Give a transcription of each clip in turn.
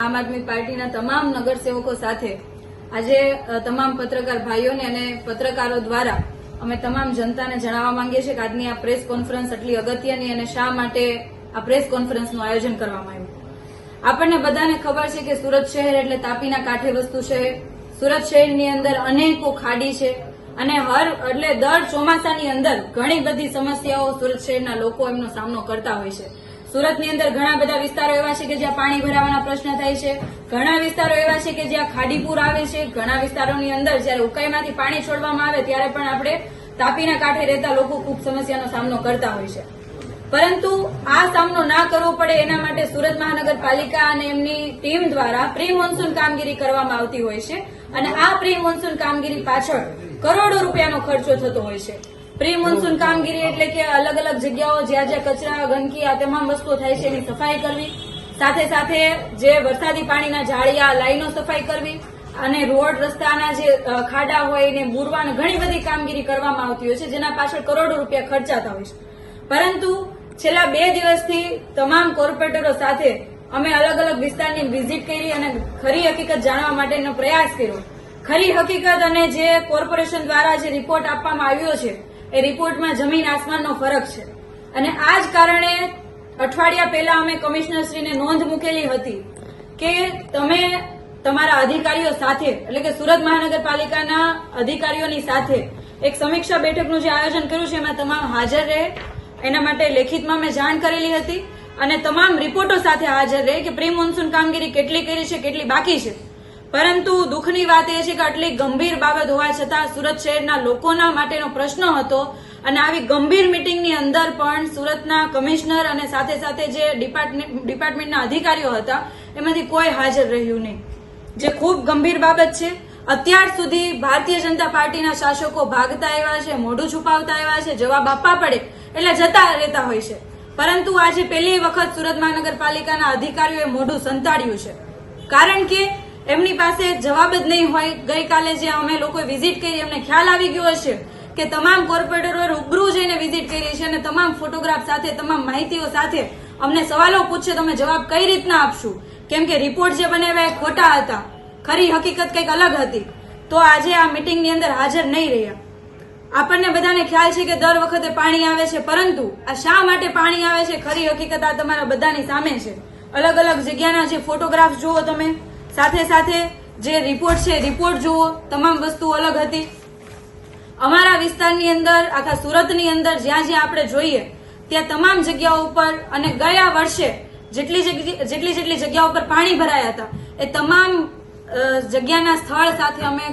આમ આદમી પાર્ટીના તમામ નગરસેવકો સાથે આજે તમામ પત્રકાર ભાઈઓને અને પત્રકારો દ્વારા અમે તમામ જનતાને જણાવવા માંગીએ છીએ કે આજની આ પ્રેસ કોન્ફરન્સ એટલી અગત્યની અને શા માટે આ પ્રેસ કોન્ફરન્સનું આયોજન કરવામાં આવ્યું। આપણને બધાને ખબર છે કે સુરત શહેર એટલે તાપીના કાંઠે વસતું શહેર। સુરત શહેરની અંદર અનેકો ખાડી છે અને એટલે દર ચોમાસાની અંદર ઘણી બધી સમસ્યાઓ સુરત શહેરના લોકો એમનો સામનો કરતા હોય છે। સુરતની અંદર ઘણા બધા વિસ્તારો એવા છે કે જ્યાં પાણી ભરાવાના પ્રશ્ન થાય છે, ઘણા વિસ્તારો એવા છે કે જ્યાં ખાડીપુર આવે છે, ઘણા વિસ્તારોની અંદર જયારે ઉકાઈમાંથી પાણી છોડવામાં આવે ત્યારે પણ આપણે તાપીના કાંઠે રહેતા લોકો ખૂબ સમસ્યાનો સામનો કરતા હોય છે। પરંતુ આ સામનો ના કરવો પડે એના માટે સુરત મહાનગરપાલિકા અને એમની ટીમ દ્વારા પ્રી મોન્સૂન કામગીરી કરવામાં આવતી હોય છે અને આ પ્રી મોન્સૂન કામગીરી પાછળ કરોડો રૂપિયાનો ખર્ચો થતો હોય છે। પ્રી મોન્સૂન કામગીરી એટલે કે અલગ અલગ જગ્યાઓ જ્યાં જ્યાં કચરા, ગંદકી આ તમામ વસ્તુઓ થાય છે એની સફાઈ કરવી, સાથે સાથે જે વરસાદી પાણીના જાળિયા, લાઈનો સફાઈ કરવી અને રોડ રસ્તાના જે ખાડા હોય એને બુરવાની ઘણી બધી કામગીરી કરવામાં આવતી હોય છે, જેના પાછળ કરોડો રૂપિયા ખર્ચાતા હોય છે। પરંતુ છેલ્લા 2 દિવસથી તમામ કોર્પોરેટરો સાથે અમે અલગ અલગ વિસ્તારની વિઝિટ કરી અને ખરી હકીકત જાણવા માટેનો પ્રયાસ કર્યો। ખરી હકીકત અને જે કોર્પોરેશન દ્વારા જે રિપોર્ટ આપવામાં આવ્યો છે એ રિપોર્ટમાં જમીન આસમાનનો ફરક છે અને આ જ કારણે અઠવાડિયા પહેલા અમે કમિશનરશ્રીને નોંધ મૂકેલી હતી કે તમે તમારા અધિકારીઓ સાથે એટલે કે સુરત મહાનગરપાલિકાના અધિકારીઓની સાથે એક સમીક્ષા બેઠકનું જે આયોજન કર્યું છે એમાં તમામ હાજર રહે એના માટે લેખિતમાં મેં જાણ કરેલી હતી અને તમામ રિપોર્ટો સાથે હાજર રહે કે પ્રી મોન્સૂન કામગીરી કેટલી કરી છે, કેટલી બાકી છે। પરંતુ દુઃખની વાત એ છે કે આટલી ગંભીર બાબત હોવા છતાં સુરત શહેરના લોકોના માટેનો પ્રશ્ન હતો અને આવી ગંભીર મિટિંગની અંદર પણ સુરતના કમિશનર અને સાથે સાથે જે ડિપાર્ટમેન્ટના અધિકારીઓ હતા એમાંથી કોઈ હાજર રહ્યું નહીં, જે ખૂબ ગંભીર બાબત છે। અત્યાર સુધી ભારતીય જનતા પાર્ટીના શાસકો ભાગતા આવ્યા છે, મોઢું છુપાવતા આવ્યા છે, જવાબ આપવા પડે એટલે જતા રહેતા હોય છે, પરંતુ આજે પહેલી વખત સુરત મહાનગરપાલિકાના અધિકારીઓએ મોઢું સંતાડ્યું છે, કારણ કે એમની પાસે જવાબ જ નહીં હોય। ગઈકાલે જે અમે લોકોએ વિઝિટ કરી એમને ખ્યાલ આવી ગયો હશે કે તમામ કોર્પોરેટરો રૂબરૂ જઈને વિઝિટ કરી છે અને તમામ ફોટોગ્રાફ સાથે, તમામ માહિતીઓ સાથે અમને સવાલો પૂછશે તો અમે જવાબ કઈ રીતના આપશું, કેમ કે રિપોર્ટ જે બનાવ્યા એ ખોટા હતા, ખરી હકીકત કંઈક અલગ હતી, તો આજે આ મિટિંગની અંદર હાજર નહીં રહ્યા। આપણને બધાને ખ્યાલ છે કે દર વખતે પાણી આવે છે, પરંતુ આ શા માટે પાણી આવે છે ખરી હકીકત આ તમારા બધાની સામે છે। અલગ અલગ જગ્યાના જે ફોટોગ્રાફ જુઓ તમે, સાથે સાથે જે રિપોર્ટ છે રિપોર્ટ જુઓ, તમામ વસ્તુ અલગ હતી। અમારા વિસ્તારની અંદર, આખા સુરતની અંદર જ્યાં જ્યાં આપણે જોઈએ ત્યાં તમામ જગ્યાઓ ઉપર અને ગયા વર્ષે જેટલી જગ્યાઓ ઉપર પાણી ભરાયા હતા એ તમામ જગ્યાના સ્થળ સાથે અમે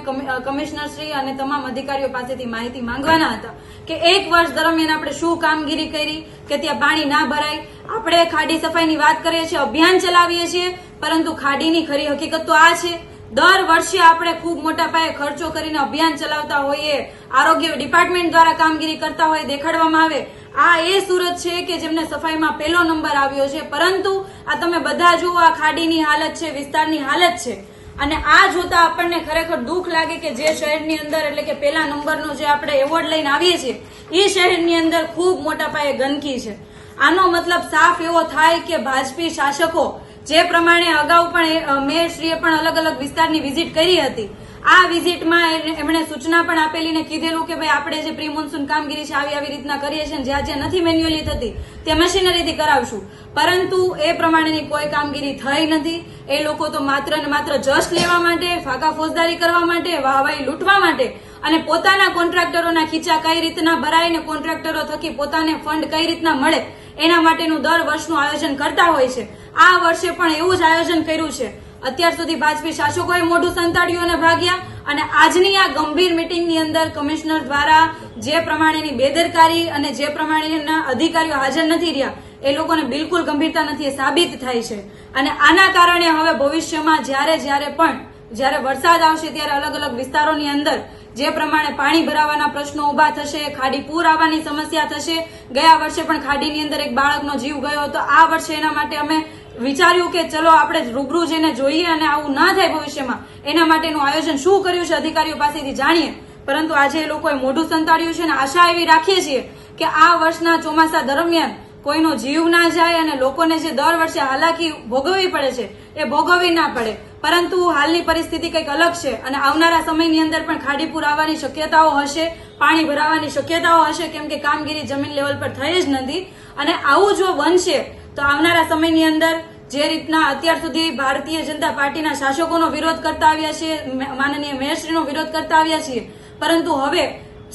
કમિશનરશ્રી અને તમામ અધિકારીઓ પાસેથી માહિતી માંગવાના હતા કે 1 વર્ષ દરમિયાન આપણે શું કામગીરી કરી કે ત્યાં પાણી ના ભરાય। આપણે ખાડી સફાઈની વાત કરીએ છીએ, અભિયાન ચલાવીએ છીએ, પરંતુ ખાડીની ખરી હકીકત તો આ છે। દર વર્ષે આપણે ખૂબ મોટા પાયે ખર્ચો કરીને અભિયાન ચલાવતા હોઈએ, આરોગ્ય ડિપાર્ટમેન્ટ દ્વારા કામગીરી કરતા હોય, દેખાડવામાં આવે આ એ સુરત છે કે જેમને સફાઈમાં પહેલો નંબર આવ્યો છે, પરંતુ આ તમે બધા જુઓ આ ખાડીની હાલત છે, વિસ્તારની હાલત છે અને આ જોતા આપણને ખરેખર દુઃખ લાગે કે જે શહેરની અંદર એટલે કે પહેલા નંબરનો જે આપણે એવોર્ડ લઈને આવીએ છીએ એ શહેરની અંદર ખૂબ મોટા પાયે ગંદકી છે। આનો મતલબ સાફ એવો થાય કે ભાજપી શાસકો જે પ્રમાણે અગાઉ પણ મેયરશ્રીએ પણ અલગ અલગ વિસ્તારની વિઝિટ કરી હતી, આ વિઝિટમાં એમણે સૂચના પણ આપેલી ને કીધેલું કે ભાઈ આપણે જે પ્રી મોન્સૂન કામગીરી છે આવી રીતના કરીએ છીએ, જ્યાં જ્યાં નથી મેન્યુઅલી થતી તે મશીનરીથી કરાવશું, પરંતુ એ પ્રમાણેની કોઈ કામગીરી થઈ નથી। એ લોકો તો માત્ર ને માત્ર જસ્ટ લેવા માટે, ફાકા ફોજદારી કરવા માટે, વાહવાહી લૂંટવા માટે અને પોતાના કોન્ટ્રાક્ટરોના ખીચા કઈ રીતના ભરાય ને કોન્ટ્રાક્ટરો થકી પોતાને ફંડ કઈ રીતના મળે એના માટેનું દર વર્ષનું આયોજન કરતા હોય છે। આ વર્ષે પણ એવું જ આયોજન કર્યું છે। અત્યાર સુધી ભાજપી શાસકોએ મોઢું સંતાડ્યું અને ભાગ્યા અને આજની આ ગંભીર મિટિંગની અંદર કમિશનર દ્વારા જે પ્રમાણેની બેદરકારી અને જે પ્રમાણેના અધિકારીઓ હાજર નથી રહ્યા એ લોકોને બિલકુલ ગંભીરતા નથી, એ સાબિત થાય છે। અને આના કારણે હવે ભવિષ્યમાં જ્યારે વરસાદ આવશે ત્યારે અલગ અલગ વિસ્તારોની અંદર જે પ્રમાણે પાણી ભરાવાના પ્રશ્નો ઉભા થશે, ખાડી પૂર આવવાની સમસ્યા થશે। ગયા વર્ષે પણ ખાડીની અંદર એક બાળકનો જીવ ગયો હતો। આ વર્ષે એના માટે અમે વિચાર્યું કે ચલો આપણે રૂબરૂ જઈને જોઈએ અને આવું ના થાય ભવિષ્યમાં એના માટેનું આયોજન શું કર્યું છે અધિકારીઓ પાસેથી જાણીએ, પરંતુ આજે એ લોકોએ મોઢું સંતાડ્યું છે અને આશા એવી રાખીએ છીએ કે આ વર્ષના ચોમાસા દરમિયાન કોઈનો જીવ ના જાય અને લોકોને જે દર વર્ષે હાલાકી ભોગવવી પડે છે એ ભોગવવી ના પડે. પરંતુ હાલની પરિસ્થિતિ કંઈક અલગ છે અને આવનારા સમયની અંદર પણ ખાડીપુર આવવાની શક્યતાઓ હશે, પાણી ભરાવાની શક્યતાઓ હશે, કેમ કે કામગીરી જમીન લેવલ પર થઈ જ નથી. અને આવું જો બનશે તો આવનારા સમયની અંદર જે રીતના અત્યાર સુધી ભારતીય જનતા પાર્ટીના શાસકોનો વિરોધ કરતા આવ્યા છીએ, માનનીય મેયરશ્રીનો વિરોધ કરતા આવ્યા છીએ, પરંતુ હવે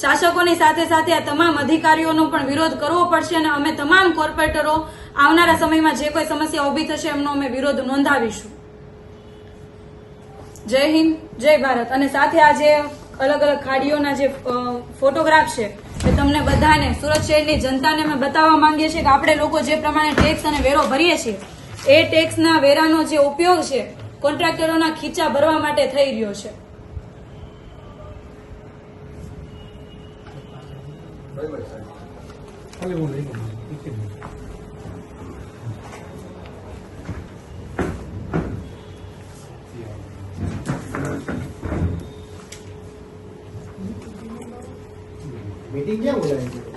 શાસકોની સાથે સાથે આ તમામ અધિકારીઓનો પણ વિરોધ કરવો પડશે અને અમે તમામ કોર્પોરેટરો આવનારા સમયમાં જે કોઈ સમસ્યા ઉભી થશે એમનો અમે વિરોધ નોંધાવીશું. જય હિન્દ, જય ભારત. અને સાથે આ જે અલગ અલગ ખાડીઓના જે ફોટોગ્રાફ છે એ તમને બધાને, સુરત શહેરની જનતાને અમે બતાવવા માંગીએ છીએ કે આપણે લોકો જે પ્રમાણે ટેક્સ અને વેરો ભરીએ છીએ એ ટેક્સના વેરાનો જે ઉપયોગ છે કોન્ટ્રાક્ટરોના ખીચા ભરવા માટે થઈ રહ્યો છે. मीटिंग क्या बोला है?